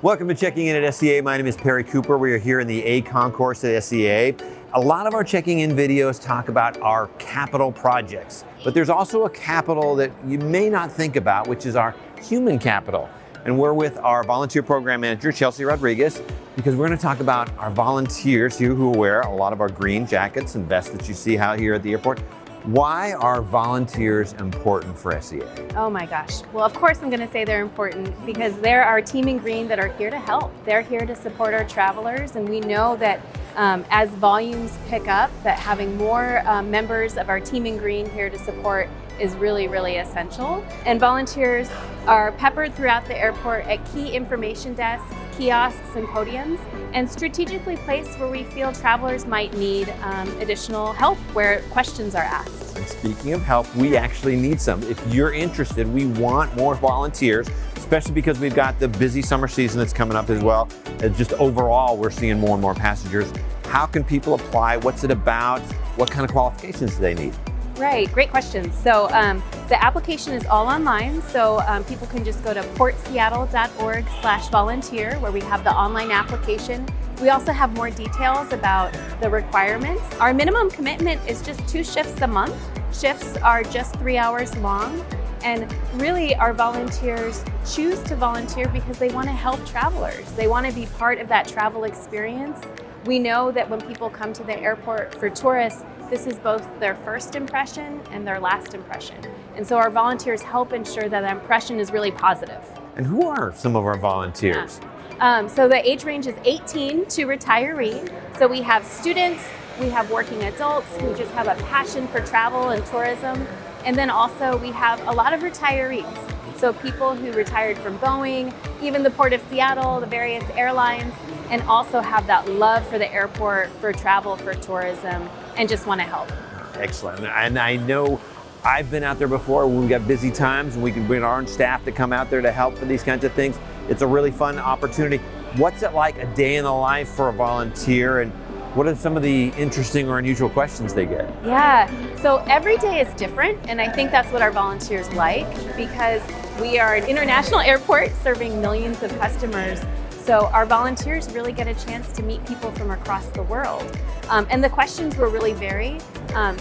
Welcome to Checking In at SEA. My name is Perry Cooper. We are here in the A concourse at SEA. A lot of our checking in videos talk about our capital projects, but there's also a capital that you may not think about, which is our human capital. And we're with our volunteer program manager, Chelsea Rodriguez, because we're going to talk about our volunteers, you who wear a lot of our green jackets and vests that you see out here at the airport. Why are volunteers important for SEA? Oh my gosh. Well, of course I'm going to say they're important because they're our team in green that are here to help. They're here to support our travelers, and we know that as volumes pick up, that having more members of our team in green here to support is really, really essential. And volunteers are peppered throughout the airport at key information desks, kiosks, and podiums, and strategically placed where we feel travelers might need additional help where questions are asked. And speaking of help, we actually need some. If you're interested, we want more volunteers, especially because we've got the busy summer season that's coming up as well. And just overall, we're seeing more and more passengers. How can people apply? What's it about? What kind of qualifications do they need? Right, great questions. So the application is all online, so people can just go to portseattle.org/volunteer where we have the online application. We also have more details about the requirements. Our minimum commitment is just 2 shifts a month. Shifts are just 3 hours long, and really our volunteers choose to volunteer because they want to help travelers. They want to be part of that travel experience. We know that when people come to the airport for tourists, this is both their first impression and their last impression. And so our volunteers help ensure that impression is really positive. And who are some of our volunteers? So the age range is 18 to retiree. So we have students, we have working adults who just have a passion for travel and tourism. And then also we have a lot of retirees. So people who retired from Boeing, even the Port of Seattle, the various airlines, and also have that love for the airport, for travel, for tourism, and just want to help. Excellent. And I know I've been out there before when we've got busy times and we can bring our own staff to come out there to help for these kinds of things. It's a really fun opportunity. What's it like a day in the life for a volunteer, and what are some of the interesting or unusual questions they get? Yeah, so every day is different, and I think that's what our volunteers like because we are an international airport serving millions of customers. So our volunteers really get a chance to meet people from across the world. And the questions will really vary.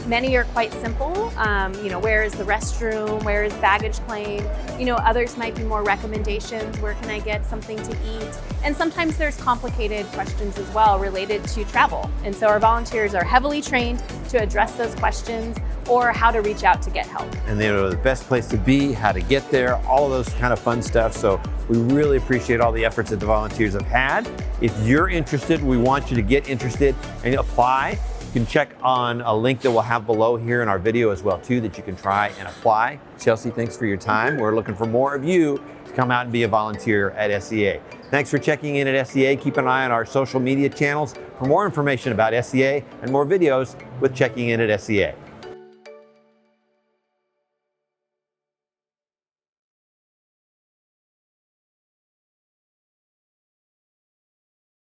Many are quite simple. Where is the restroom? Where is baggage claim? Others might be more recommendations. Where can I get something to eat? And sometimes there's complicated questions as well related to travel. And so our volunteers are heavily trained to address those questions or how to reach out to get help. And they know the best place to be, how to get there, all of those kind of fun stuff. So we really appreciate all the efforts that the volunteers have had. If you're interested, we want you to get interested and apply. You can check on a link that we'll have below here in our video as well too, that you can try and apply. Chelsea, thanks for your time. We're looking for more of you to come out and be a volunteer at SEA. Thanks for checking in at SEA. Keep an eye on our social media channels for more information about SEA and more videos with Checking In at SEA.